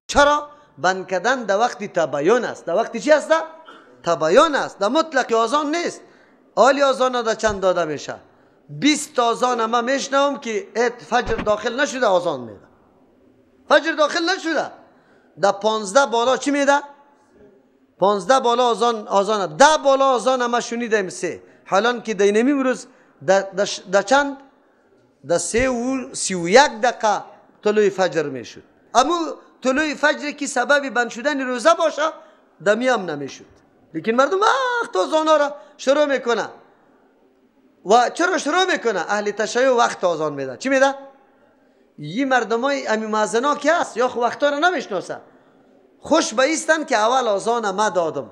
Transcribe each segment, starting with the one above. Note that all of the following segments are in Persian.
چرا؟ بند کردن در وقتی تبیین است. در وقتی چی است؟ تبیین است. در مطلق آزان نیست. آلی آزان در چند داده میشه؟ 20 آزان ما میشنوم که فجر داخل نشده آزان میده. فجر داخل نشده. در 15 بالا چی میده؟ 15 بالا آزان 10 بالا آزان ما شنیدیم 3. حالان که دینمی امروز در چند؟ در 31 دقیقه طلوع فجر میشد. اما طلوع فجر که سبب بند شدن روزه باشه دمی هم نمیشد. لیکن مردم وقت آزان را شروع میکنه. و چرا شروع میکنه؟ اهل تشیع وقت آزان میده. چی میده؟ یه مردم های امی مازنا که هست یا وقتا را نمیشناسه، خوش بایستن که اول آزان ما دادم.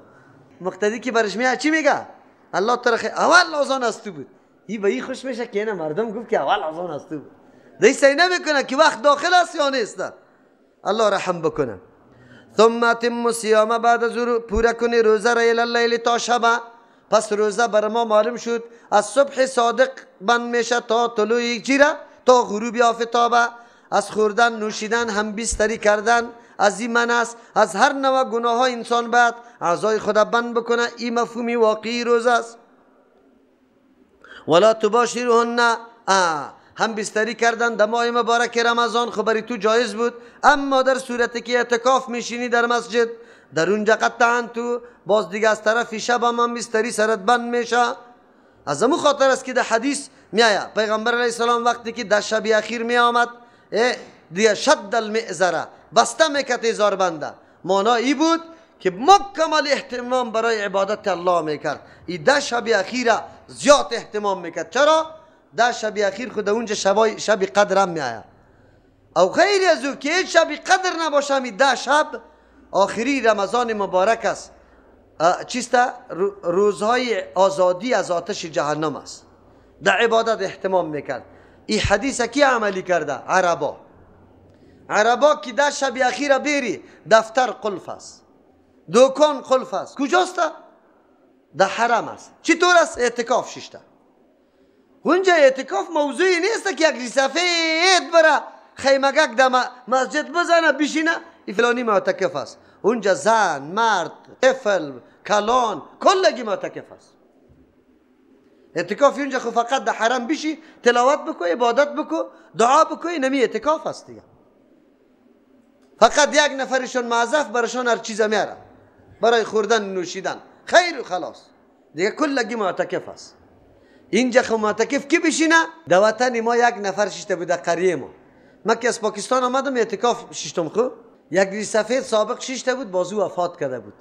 مقتدی که برش میاد چی میگه؟ الله تعالی اول آزان است تو بود. این به این خوش میشه که اینا مردم گفت که اول آزان است تو بود. دیگه سعی نمیکنه که وقت داخل است یا نیست. الله رحم بکنه. ثم اتم الصيام، بعد از پورا کنی روزه را الی اللیل تا شب. پس روزه بر ما معلوم شد از صبح صادق بند میشه تا طلوع چیره؟ تا غروب آفتاب. از خوردن نوشیدن هم بیستری کردن از این من است. از هر نوع گناه ها انسان باید اعضای خود بند بکنه. این مفهومی واقعی روزه است. ولا تباشرهن، هم بیستری کردن در ماه مبارک رمضان خبری تو جایز بود، اما در صورتی که اعتکاف میشینی در مسجد در اونجا قطعا تو باز دیگه از طرف شب هم بیستری سرت بند میشه. از همون خاطر است که در حدیث میایه پیغمبر علیه السلام وقتی که در شب اخیر می آمد دیگه شد المئزره، بسته میکرد ازار بنده. مانا ای بود که مکمل اهتمام برای عبادت الله میکرد. این ده شب اخیر زیاد اهتمام میکرد. چرا؟ ده شب اخیر خود اونجا شب قدر هم میآید. او خیلی از او که شب قدر نباشه، می ده شب آخری رمضان مبارک است. چیست؟ روزهای آزادی از آتش جهنم است. در عبادت اهتمام میکرد. این حدیث کی عملی کرده؟ عربا که ده شب اخیر بیری دفتر قلف است، دکان قلف است. کجاست؟ در حرم است. چطور است؟ اعتکاف ششته. اونجا اعتکاف موضوعی نیست که یک سفید بره خیمگک در مسجد بزنه بشینه این فلانی معتکف است. اونجا زن، مرد، طفل، کلان کلگی معتکف است. اعتکاف اونجا خو فقط در حرم بشی تلاوت بکو، عبادت بکو، دعا بکو، نمی اعتکاف است دیگه. فقط یک نفرشون معذف برشان هر چیز میاره برای خوردن نوشیدن خیر و خلاص دیگه کلگی معتکف است. اینجا خو معتکف کی بشینه؟ در وطن ما یک نفر شیشته بود در قریه ما که از پاکستان آمدم اعتکاف شیشتم خو یک ری سفید سابق شیشته بود بازو وفات کرده بود.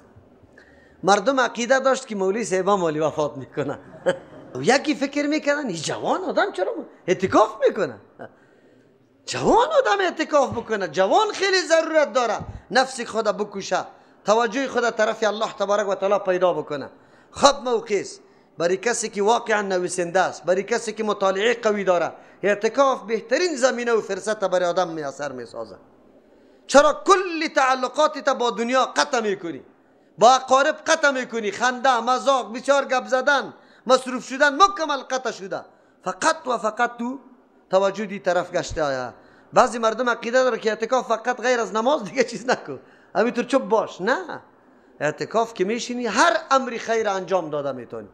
مردم عقیده داشت که مولوی صاحب مالی وفات میکنه. یکی فکر میکنن این جوان آدم چرا اعتکاف میکنه؟ جوان آدم اعتکاف بکنه، جوان خیلی ضرورت داره نفس خود بکشه، توجه خود طرف الله تبارک و تعالی پیدا بکنه. خب موقع است برای کسی که واقعا نویسنده است، برای کسی که مطالعه قوی داره، اعتکاف بهترین زمینه و فرصت برای آدم میسر میسازه. چرا؟ کل تعلقاتت با دنیا قطع میکنی، با اقارب قطع میکنی، خنده، مذاق، بسیار گپ زدن، مصروف شدن مکمل قطع شده. فقط و فقط تو توجه دی طرف گشته آیا. بعضی مردم عقیده داره که اعتکاف فقط غیر از نماز دیگه چیز نکن، همینطور چوب باش. نه، اعتکاف که میشینی هر امری خیر انجام داده میتونی،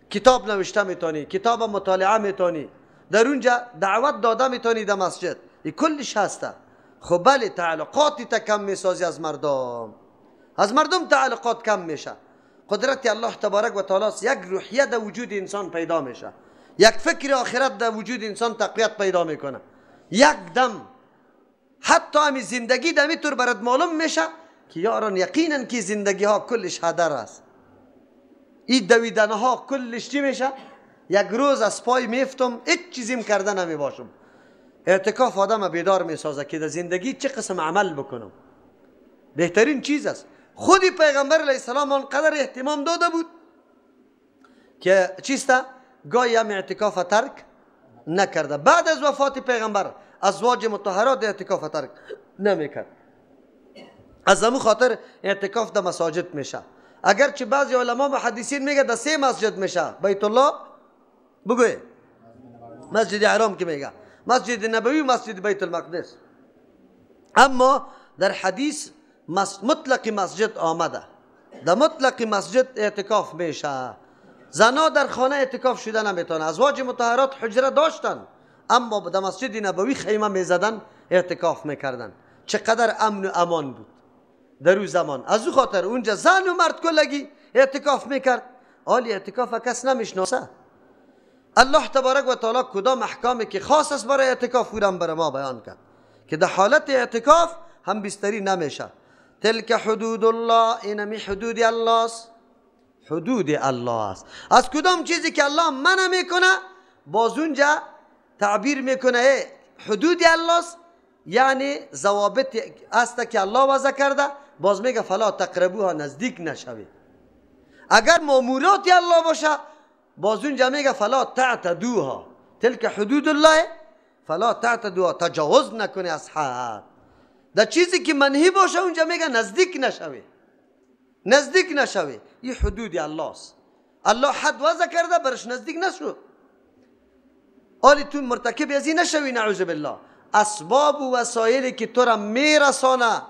کتاب نوشته میتونی، کتاب مطالعه میتونی، در اونجا دعوت داده میتونی در مسجد، این کلش هسته. خب بله تعلقاتی تا کم میسازی از مردم تعلقات کم میشه. قدرت الله تبارک و تعالی یک روحیه در وجود انسان پیدا میشه، یک فکر آخرت در وجود انسان تقویت پیدا میکنه. یک دم حتی همی زندگی دمی طور برات معلوم میشه که یاران یقینا که زندگی ها کلش هدر است. این دویدن ها کلش چی میشه؟ یک روز از پای میفتم هیچ چیزیم کرده نمی باشم. اعتکاف آدم بیدار میسازه که در زندگی چه قسم عمل بکنم. بهترین چیز است. خودی پیغمبر علیه السلام آنقدر اهتمام داده بود که چیسته گاهی هم اعتکاف ترک نکرده. بعد از وفات پیغمبر ازواج مطهرات اعتکاف ترک نمیکرد. از همون خاطر اعتکاف در مساجد میشه. اگرچه بعضی علما محدثین میگه در 3 مسجد میشه. بیت الله بگوی، مسجد حرام که میگه، مسجد نبوی، مسجد بیت المقدس. اما در حدیث مطلق مسجد آمده، در مطلق مسجد اعتکاف میشه. زنا در خانه اعتکاف شده نمیتونه. ازواج مطهرات حجره داشتن اما در مسجد نبوی خیمه میزدن، اعتکاف میکردن. چقدر امن و امان بود در اون زمان. از او خاطر اونجا زن و مرد کلگی اعتکاف میکرد. حالی اعتکاف کس نمیشناسه. الله تبارک و تعالی کدام احکامی که خاص است برای اعتکاف اونم برای ما بیان کرد که در حالت اعتکاف هم بستری نمیشه. تلک حدود الله، اینمی حدود الله است. حدود الله است. از کدام چیزی که الله منع میکنه باز اونجا تعبیر میکنه حدود الله است، یعنی ضوابط است که الله وضع کرده. باز میگه فلا تقربوها، نزدیک نشوید. اگر مامورات الله باشه باز اونجا میگه فلا تعتدوها، تلک حدود الله فلا تعتدوها، تجاوز نکنی از حد. در چیزی که منهی باشه اونجا میگه نزدیک نشوی، نزدیک نشوی. این حدود الله است. الله حد وضع کرده برش نزدیک نشو. حالی تو مرتکب از این نشوی نعوذ بالله. اسباب و وسایلی که تو را میرسانه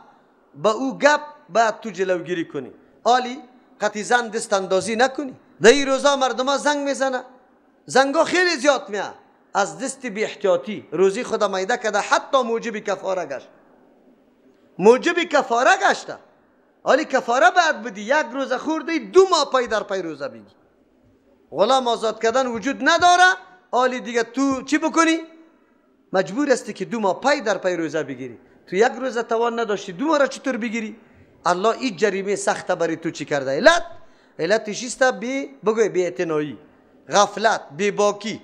با او گپ باید تو جلوگیری کنی. حالی قطعی زن دست اندازی نکنی. در این روزا مردم ها زنگ میزنه، زنگا خیلی زیاد میه. از دست بی احتیاطی روزی خدا میده کده حتی موجب کفاره گشت، موجب کفاره گشته. حالی کفاره باید بدی. یک روز خوردی 2 ماه پای در پای روزه بگی. غلام آزاد کردن وجود نداره. حالی دیگه تو چی بکنی؟ مجبور هستی که 2 ماه پای در پای روزه بگیری. تو یک روز توان نداشتی 2 ماه را چطور بگیری؟ الله این جریمه سخته برای تو چی کرده؟ علتش است بگوی بی اعتنایی، غفلت، بی باکی،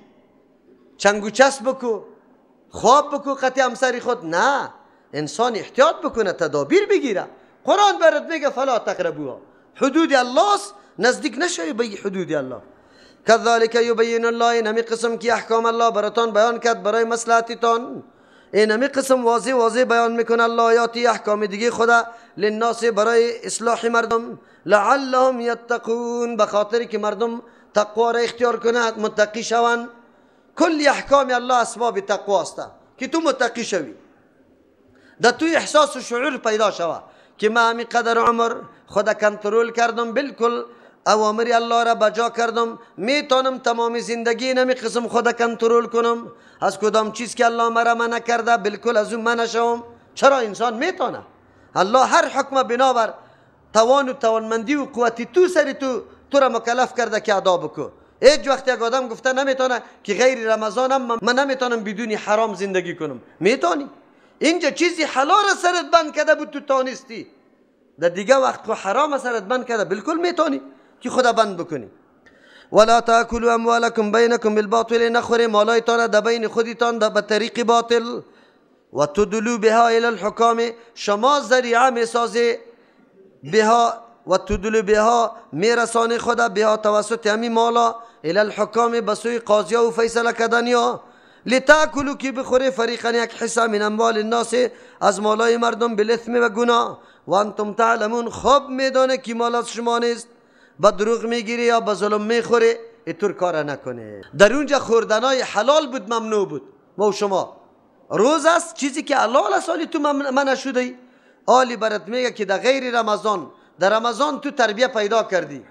چنگ و چسب بکو، خواب بکو قطع همسری خود. نه، انسان احتیاط بکنه، تدابیر بگیره. قرآن برات میگه فلا تقربوها، حدود الله است، نزدیک نشوی به حدود الله. کذالک یبین الله، اینمی قسم که احکام الله براتان بیان کرد برای مصلحتتان. اینمی قسم واضح واضح بیان میکنه الله آیاتی احکام دیگه خدا للناس برای اصلاح مردم، لعلهم یتقون، بخاطر که مردم تقوا را اختیار کنند، متقی شوند. کل احکام الله اسباب تقوا است که تو متقی شوی. در تو احساس و شعور پیدا شوه که ما همی قدر عمر خدا کنترل کردم، بالکل اوامر الله را بجا کردم، میتونم تمام زندگی نمی قسم خدا کنترل کنم. از کدام چیز که الله مرا منع کرده بالکل از اون منع شوم. چرا انسان میتونه؟ الله هر حکم بنابر توان و توانمندی و قوتی تو سری تو را مکلف کرده که ادا بکو. هیچ وقت یک آدم گفته نمیتونه که غیر رمضانم من نمیتونم بدون حرام زندگی کنم. میتونی. اینجا چیزی حلال سرت بند کرده بود تو تانستی، در دیگه وقت کو حرام سرت بند کرده بالکل میتونی که خدا بند بکنی. ولا تاكلوا اموالكم بينكم بالباطل، نخوری مالایتان در بین خودتان به طریق باطل. و تدلوا بها الى الحكام، شما ذریعه میسازی بها و تدلوا بها میرسانی خدا بها توسط همی مالا الى الحكام بسوی قاضی و فیصله کردنیا. لتاکلوا کی بخوری فریقا یک حصه من اموال الناس از مالای مردم بالاثم و گناه و انتم تعلمون، خوب میدانه که مال از شما نیست. با دروغ میگیری یا با ظلم میخوری، اینطور کار نکنه. در اونجا خوردنای حلال بود ممنوع بود. ما و شما روز است چیزی که حلال است تو منع شده. آلی برات میگه که در غیر رمضان، در رمضان تو تربیه پیدا کردی،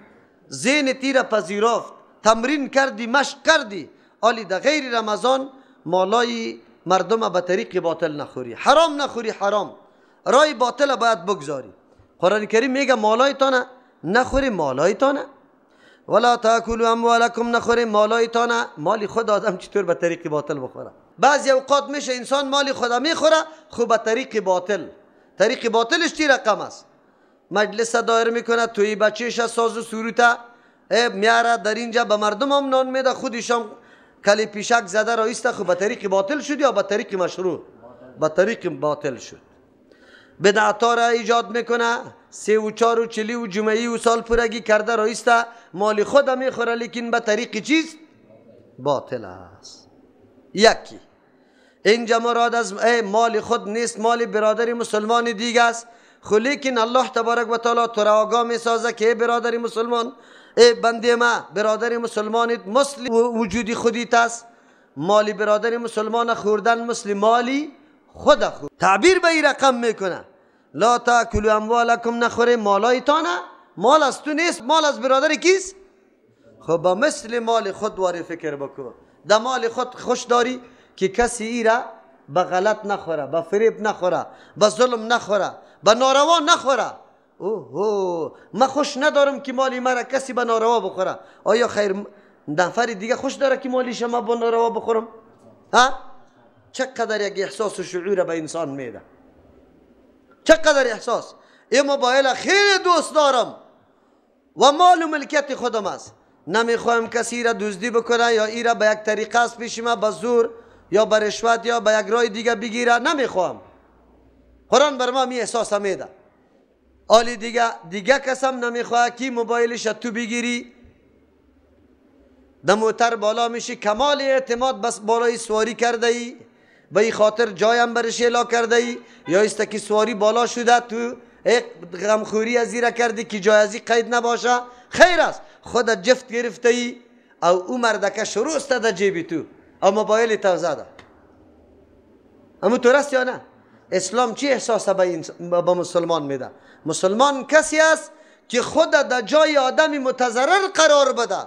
ذهن تیر پذیرفت، تمرین کردی، مشق کردی. آلی در غیر رمضان مالای مردم به طریق باطل نخوری، حرام نخوری. حرام رای باطل باید بگذاری. قرآن کریم میگه مالایتان نخوری، مالایتان. ولا تاکلوا اموالکم، نخوری مالایتان. مالی خود آدم چطور به طریق باطل بخوره؟ بعضی اوقات میشه انسان مالی خدا میخوره خوب به طریق باطل. طریق باطلش چی رقم است؟ مجلس دایر میکنه، توی بچهش ساز و سروته میاره در اینجا به مردم هم نان میده، خودشم کلی پیشک زده رایسته. خوب به طریق باطل شد یا به طریق مشروع؟ به طریق باطل شد. بدعتا را ایجاد میکنه، 3 و 4 و 40 و جمعی و سال پورگی کرده رایسته، مال خود میخوره لیکن به طریق چیز باطل است. یکی اینجا مراد از مال خود نیست، مال برادر مسلمان دیگه است. خو لیکن الله تبارک و تعالی تو را آگاه میسازه که برادر مسلمان، بنده ما برادر مسلمانت مثل وجودی خودیت است. مالی برادر مسلمان خوردن مثل مالی خود تعبیر به این رقم میکنه لا تاکلوا اموالکم، نخوره مالایتانه. مال از تو نیست، مال از برادر کیست؟ خب با مثل مال خود واری فکر بکن. در مال خود خوش داری که کسی ای را به غلط نخوره، به فریب نخوره، به ظلم نخوره، به ناروا نخوره. اوه من خوش ندارم که مالی مرا کسی به ناروا بخوره. آیا خیر نفر دیگه خوش داره که مالی شما به ناروا بخورم؟ ها؟ چقدر یک احساس و شعور به انسان میده، چقدر احساس. این موبایل خیلی دوست دارم و مال و ملکیت خودم است، نمیخواهم کسی را دزدی بکنه یا ای را به یک طریقه از پیش ما به زور یا به رشوت یا به یک راه دیگه بگیره، نمیخواهم. قرآن بر ما می احساس میده. آلی دیگه کسم نمیخواه که موبایلش تو بگیری، در موتر بالا میشی، کمال اعتماد بس بالای سواری کرده ای، به این خاطر جایم برش اعلا کرده ای، یا است که سواری بالا شده تو یک غمخوری از زیره کردی که جای ازی قید نباشه. خیر است خودت جفت گرفته ای او او مردکه شروع است در جیبی تو او موبایل تو زده. اما تو رست یا نه؟ اسلام چی احساس به مسلمان میده؟ مسلمان کسی است که خود در جای آدمی متضرر قرار بده،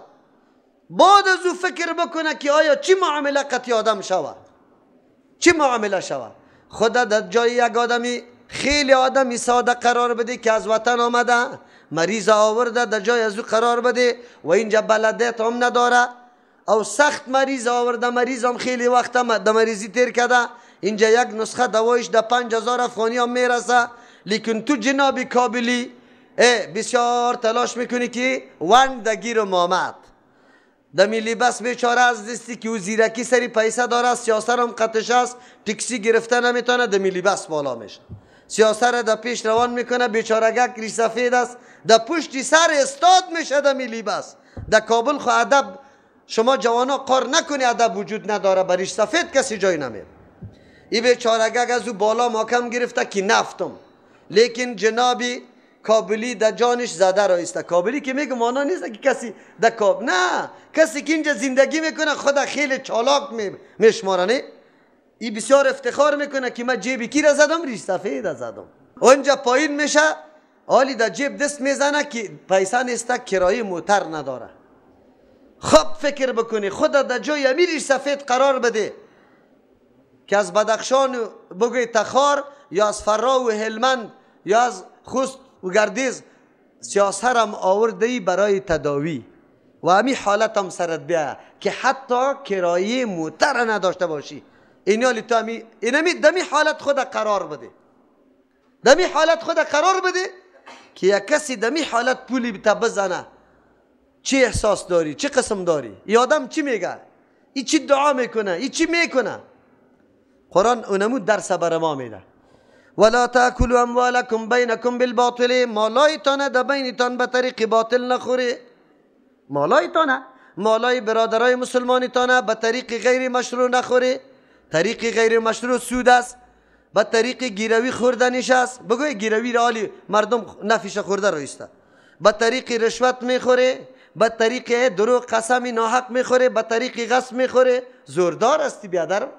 بعد از او فکر بکنه که آیا چی معامله قطعی آدم شود، چی معامله شود. خود در جای یک آدمی خیلی آدمی ساده قرار بده که از وطن آمده، مریض آورده در جای از او قرار بده و اینجا بلدیت هم نداره، او سخت مریض آورده، مریض هم خیلی وقت در مریضی تیر کرده، اینجا یک نسخه دوایش در 5000 افغانی هم میرسه. لیکن تو جناب کابلی بسیار تلاش میکنی که ونگ در گیر و مامد دمی لباس بیچاره از دستی که او زیرکی سری پیسه داره، سیاسر هم قطش است، تکسی گرفته نمیتونه، دمی لباس بالا میشه، سیاسر در پیش روان میکنه، بیچارگک ریش سفید است، در پشت سر استاد میشه دمی لباس. در کابل خو ادب شما جوانا قار نکنی، ادب وجود نداره، بریش سفید کسی جای نمیره. این بیچارگک از او بالا محکم گرفته که نفتم، لیکن جنابی کابلی در جانش زده رایسته. کابلی که میگه مانا نیست که کسی در کابل، نه، کسی که اینجا زندگی میکنه خود خیلی چالاک میشماره. نه این بسیار افتخار میکنه که من جیبی کی را زدم، ریش سفید را زدم. اونجا پایین میشه حالی در جیب دست میزنه که پیسه نیسته، کرایه موتر نداره. خب فکر بکنی خود در جای امی ریش سفید قرار بده که از بدخشان بگوی تخار یا از فرا و هلمند یا از خوست و گردیز سیاسر هم آورده ای برای تداوی و امی حالت هم سرت بیا که حتی کرایه موتر نداشته باشی. اینالی تو اینمی دمی حالت خود قرار بده، دمی حالت خود قرار بده که یک کسی دمی حالت پولی بتا بزنه، چی احساس داری، چی قسم داری؟ این آدم چی میگه؟ این چی دعا میکنه؟ این چی میکنه؟ قرآن اونمو درس بر ما میده. ولا تاکلوا اموالکم بینکم بالباطل، مالایتان در بینتان به طریق باطل نخوری. مالایتان، مالای برادرای مسلمانیتان به طریق غیر مشروع نخوری. طریق غیر مشروع سود است، به طریق گیروی خوردنش است. بگوی گیروی را حالی مردم نفیش خورده رویسته. به طریق رشوت میخوره، به طریق دروغ قسم ناحق میخوره، به طریق غصب میخوره. زوردار استی بیادرم،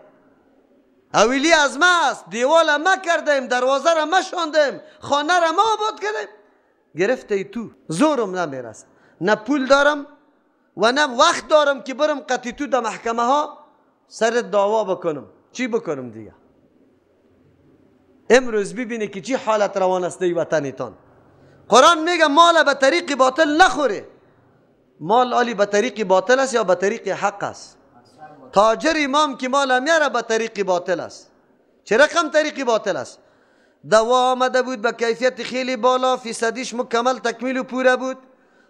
حویلی از ما است، دیوال ما کردیم، دروازه را ما شاندیم، خانه را ما آباد کردیم. گرفته ای تو زورم نمیرسه، نه پول دارم و نه وقت دارم که برم قطعی تو در محکمه ها سر دعوا بکنم. چی بکنم دیگه؟ امروز ببینی که چی حالت روان است در وطنتان. قرآن میگه مال به طریق باطل نخوره. مال آلی به طریق باطل است یا به طریق حق است؟ تاجر امام که مال میاره به طریق باطل است. چه رقم طریق باطل است؟ دوا آمده بود به کیفیت خیلی بالا، فیصدیش مکمل تکمیل و پوره بود،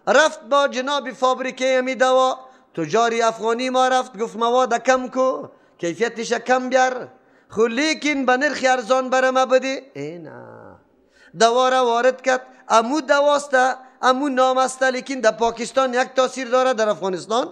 رفت با جناب فابریکه امی دوا، تجاری افغانی ما رفت گفت مواد کم کو، کیفیتش کم بیار، خو لیکن به نرخ ارزان بر ما بده. اینا دوا را وارد کرد، امو دواسته، امو نام است، لیکن در پاکستان یک تاثیر داره، در افغانستان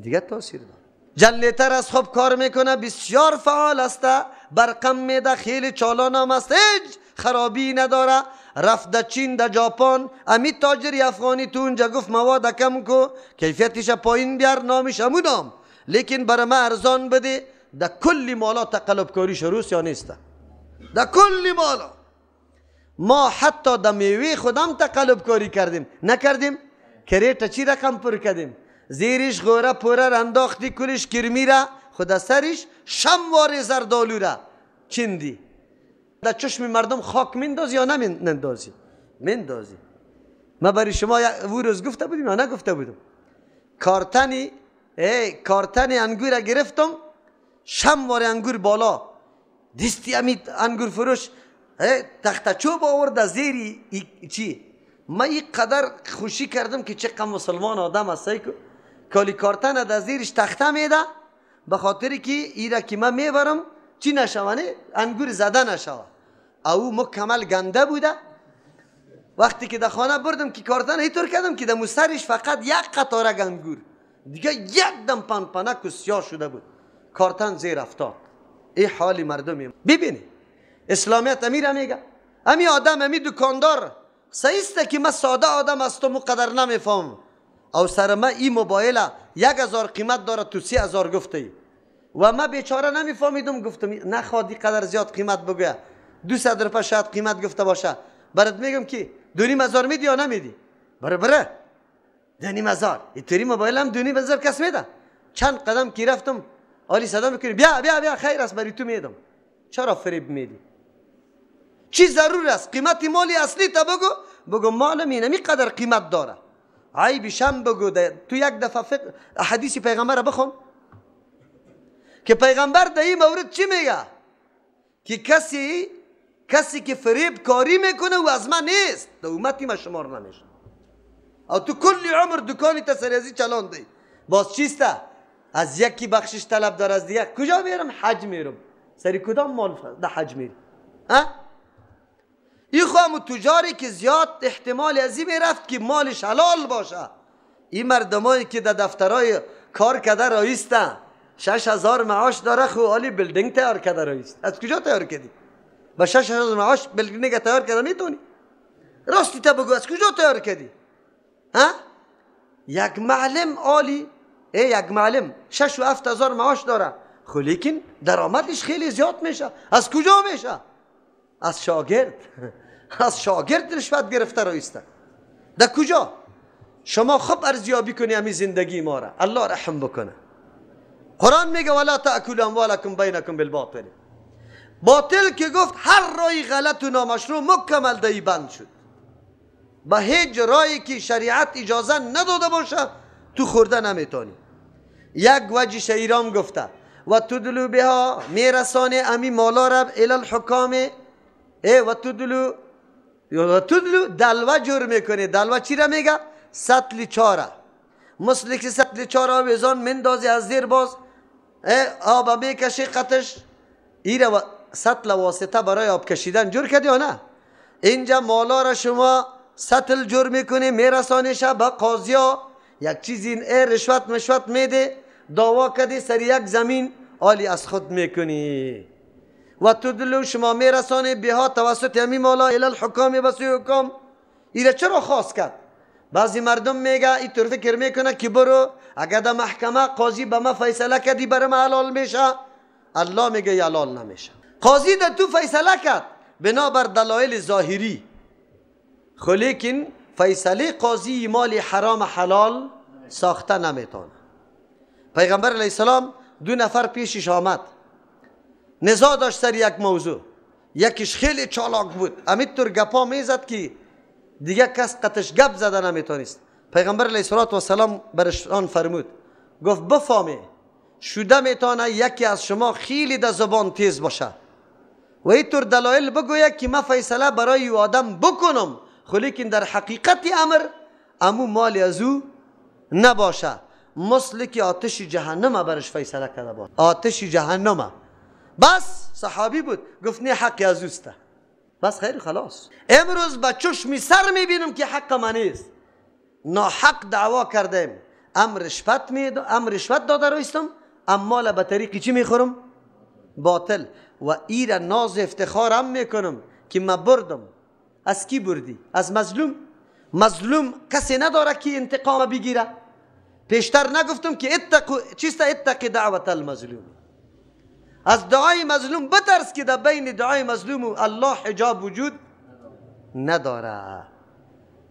دیگه تاثیر داره. جنریتر از خوب کار میکنه، بسیار فعال است، برقم میده، خیلی چالان هم است، هیچ خرابی نداره. رفت در چین، در ژاپن، امی تاجری افغانی تو اونجا گفت مواد کم کو، کیفیتش پایین بیار، نامش همون نام، لیکن برای ما ارزان بده. در کل مالا تقلب کاری شروع یا نیست؟ در کل مالا. ما حتی در میوه خودم تقلب کاری کردیم، نکردیم؟ کریت چی رقم پر کردیم؟ زیرش غوره پوره انداختی، کلش کرمی را خود سرش شموار زردالو را چندی. در چشم مردم خاک مندازی یا نمیندازی؟ مندازی. ما برای شما او روز گفته بودیم یا نگفته بودم؟ کارتن انگور گرفتم، شموار انگور بالا، دستی امید انگور فروش تخت چوب آورد از زیری چی؟ ما این قدر خوشی کردم که چقدر مسلمان آدم است که کالی کارتن از زیرش تخته میده، به خاطر که ایره که من میبرم چی نشوانه؟ انگور زده نشوه. او مکمل گنده بوده. وقتی که در خانه بردم که کارتن اینطور کردم که در موسرش فقط یک قطاره انگور، دیگه یک دم پنپنک و سیاه شده بود. کارتن زیر افتاد. این حالی مردمی. ببینی اسلامیت امیر میگه امی آدم امی دکاندار سایسته که من ساده آدم است و مقدر نمیفهم، او سر من این موبایل 1000 قیمت داره تو 3000 گفته ای و من بیچاره نمیفهمیدم. گفتم نخوادی قدر زیاد قیمت بگویه، 200 روپیه شاید قیمت گفته باشه. برات میگم که 2500 میدی یا نمیدی؟ بره 2500. اینطوری موبایل هم 2500 کس میده. چند قدم که رفتم علی صدا میکنی بیا خیر است برای تو میدم. چرا فریب میدی؟ چی ضرور است؟ قیمت مالی اصلی تا بگو مال می قدر قیمت داره. عیبش هم بگو. تو یک دفعه حدیث پیغمبر بخون که پیغمبر در این مورد چی میگه؟ که کسی که فریب کاری میکنه و از من نیست، در امتی من شمار نمیشه. او تو کلی عمر دکانی تسریزی چلان دی، باز چیسته؟ از یکی بخشش طلب دار، از دیگه کجا میرم؟ حج میرم. سری کدام مال ده حج میرم؟ این خواهم تجاری که زیاد احتمال ازی میرفت که مالش حلال باشه. این مردمایی که در دفترهای کار کده رایسته 6000 معاش داره، خو عالی بلدینگ تیار کده رایست. از کجا تیار کردی؟ با 6000 معاش بلدینگ تیار کده میتونی؟ راستی تا بگو از کجا تیار کردی؟ یک معلم عالی، یک معلم 6 و 7000 معاش داره، خو لیکن درآمدش خیلی زیاد میشه. از کجا میشه؟ از شاگرد. از شاگرد رشوت گرفته رایسته. در کجا؟ شما خوب ارزیابی کنی همین زندگی ما را، الله رحم بکنه. قرآن میگه ولا تأکلوا اموالکم بینکم بالباطل. باطل که گفت هر رای غلط و نامشروع مکمل دایی بند شد. با هیچ رایی که شریعت اجازه نداده باشه تو خورده نمیتونی. یک وجه شیرام گفته و تدلو بها میرسانه امی مالا را الی الحکام و تدلو دلوه جور میکنه. دلوه چی را میگه؟ سطل چاره. مثل که سطل چاره ویزان مندازی از زیر باز آب میکشی قطش، ایره سطل واسطه برای آب کشیدن جور کردی یا نه؟ اینجا مالا را شما سطل جور میکنی میرسانیش به قاضی ها، یک چیزی رشوت مشوت میده، دعوا کردی سر یک زمین عالی از خود میکنی. و تدلو شما میرسانی بها توسط همی مالا الی الحکام بسوی حکام. ایره چرا خاص کرد؟ بعضی مردم میگه این طور فکر میکنه که برو اگر در محکمه قاضی به ما فیصله کردی برای ما حلال میشه. الله میگه حلال نمیشه. قاضی در تو فیصله کرد بنابر دلایل ظاهری، خو لیکن فیصله قاضی مال حرام حلال ساخته نمیتونه. پیغمبر علیه السلام 2 نفر پیشش آمد، نزاع داشت سر یک موضوع. یکیش خیلی چالاک بود، امیطور گپا میزد که دیگه کس قطش گپ زده نمیتونست. پیغمبر علیه السلام برشان فرمود، گفت بفهمی شده میتونه یکی از شما خیلی در زبان تیز باشه و اینطور دلایل بگویه که من فیصله برای او آدم بکنم، خو لیکن در حقیقت امر امو مال از او نباشه. مثل که آتش جهنم برش فیصله کرده بود. آتش جهنم. بس صحابی بود، گفت نه حقی از اوسته. بس خیر خلاص. امروز با چشمی سر میبینم که حق من نیست، ناحق دعوا کردیم، امر رشوت داده رویستم، امال به طریقی چی میخورم؟ باطل. و ایره ناز افتخارم میکنم که من بردم. از کی بردی؟ از مظلوم. مظلوم کسی نداره که انتقام بگیره. پیشتر نگفتم که اتقی دعوت المظلوم. از دعای مظلوم بترس که در بین دعای مظلوم و الله حجاب وجود نداره.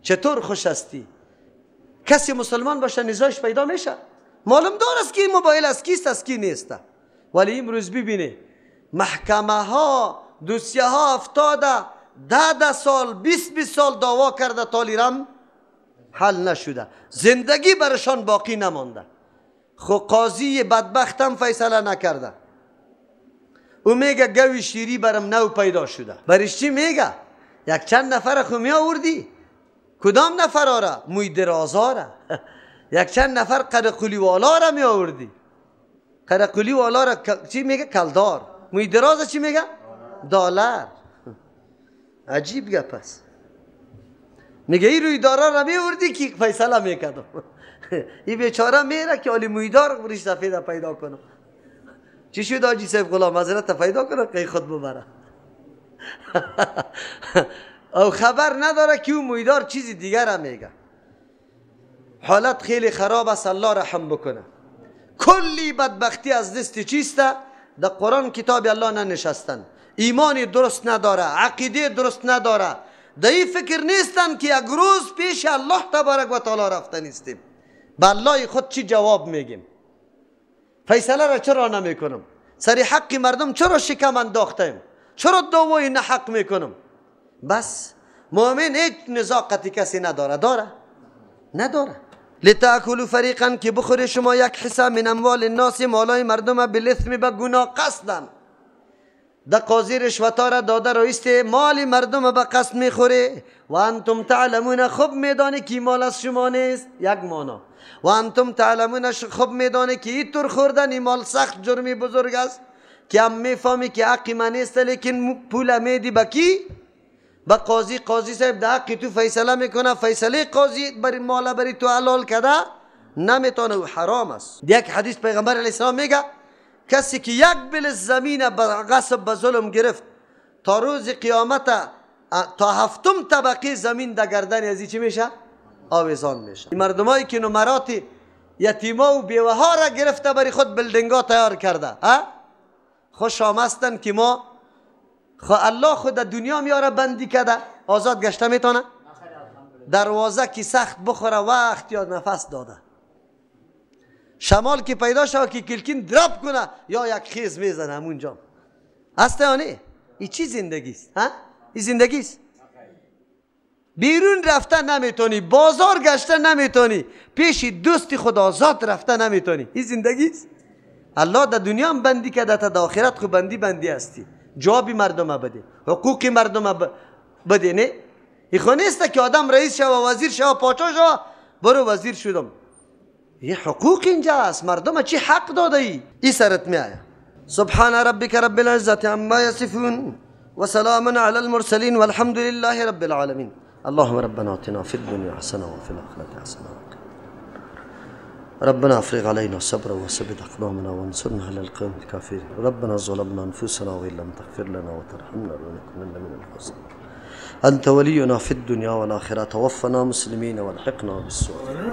چطور خوش هستی؟ کسی مسلمان باشه نزاعش پیدا میشه. معلوم دار است که این موبایل از کیست از کی نیست. ولی امروز ببینه محکمه ها دوسیه ها افتاده 10 سال 20 سال دعوا کرده تالیرم حل نشده، زندگی برشان باقی نمانده. خو قاضی بدبختم فیصله نکرده، او میگه گوی شیری برم نو پیدا شده. برش چی میگه؟ یک چند نفر خو می آوردی؟ کدام نفر آره؟ موی درازا را یک چند نفر قرقلی والا را می آوردی. قرقلی والا را چی میگه؟ کلدار. موی درازا چی میگه؟ دلار. عجیب گپ است. میگه این روی دارا را می آوردی که فیصله میکردم. این بیچاره میره که علی مویدار برش سفیده پیدا کنم. چی شد آجی صاحب غلام حضرت پیدا کنه که خود ببره. او خبر نداره که اون مویدار چیزی دیگر هم میگه. حالت خیلی خراب است، الله رحم بکنه. کلی بدبختی از دست چیسته؟ در قرآن کتاب الله ننشستن، ایمانی درست نداره، عقیده درست نداره، در این فکر نیستن که یک روز پیش الله تبارک و تعالی رفته نیستیم. به الله خود چی جواب میگیم؟ فیصله را چرا نمیکنم؟ سری حق مردم چرا شکم انداختیم؟ چرا دعوای نحق میکنم؟ بس مؤمن هیچ نزاقتی کسی نداره. داره؟ نداره. لتأکلوا فریقا که بخوری شما یک حصه من اموال الناس، مالای مردم بالاثم به گناه قصدن. در قاضی رشوتا را داده رایست مال مردم به قصد میخوره و انتم تعلمون خوب میدانی که مال از شما نیست. یک مانا و انتم تعلمون خوب میدانی که این طور خوردن این مال سخت جرمی بزرگ است که هم میفهمی که حقی من نیست، لیکن پول میدی با کی؟ با قاضی. قاضی صاحب در حقی تو فیصله میکنه، فیصله قاضی بری مال بری تو حلال کده نمیتونه و حرام است. یک حدیث پیغمبر علیه السلام میگه کسی که یک بل زمین به غصب به ظلم گرفت تا روز قیامت تا 7م طبقه زمین در گردن ازی چی میشه؟ آویزان میشه. این مردمایی که نمرات یتیما و بیوه ها را گرفته بری خود بلدنگا تیار کرده، خوش آمستن که ما الله خود در دنیا میاره بندی کده آزاد گشته میتونه؟ دروازه که سخت بخوره وقت یا نفس داده، شمال که پیدا شد که کلکین دراب کنه یا یک خیز میزنه همونجا. هست یا نه؟ این چی زندگی است؟ این زندگی است. بیرون رفته نمیتونی، بازار گشته نمیتونی، پیش دوستی خود آزاد رفته نمیتونی. این زندگی است. الله در دنیا هم بندی کرده، تا در آخرت خود بندی هستی. جوابی مردم بده، حقوقی مردم بده. نه این خو نیست که آدم رئیس شو وزیر شو پاچا شو برو وزیر شدم. یه حقوق اینجا است. مردم چی حق داده ای سرت می آیا. سبحان ربک رب العزت عما یصفون و سلام علی المرسلین والحمد لله رب العالمین. اللهم ربنا آتنا في الدنيا حسنة وفي الآخرة حسنة ربنا افرغ علينا صبرا وثبت أقدامنا وانصرنا على القوم الكافرين. ربنا ظلمنا أنفسنا وإن لم تغفر لنا وترحمنا لنكونن من الخاسرين. أنت ولينا في الدنيا والآخرة، توفنا مسلمين والحقنا بالصالحين.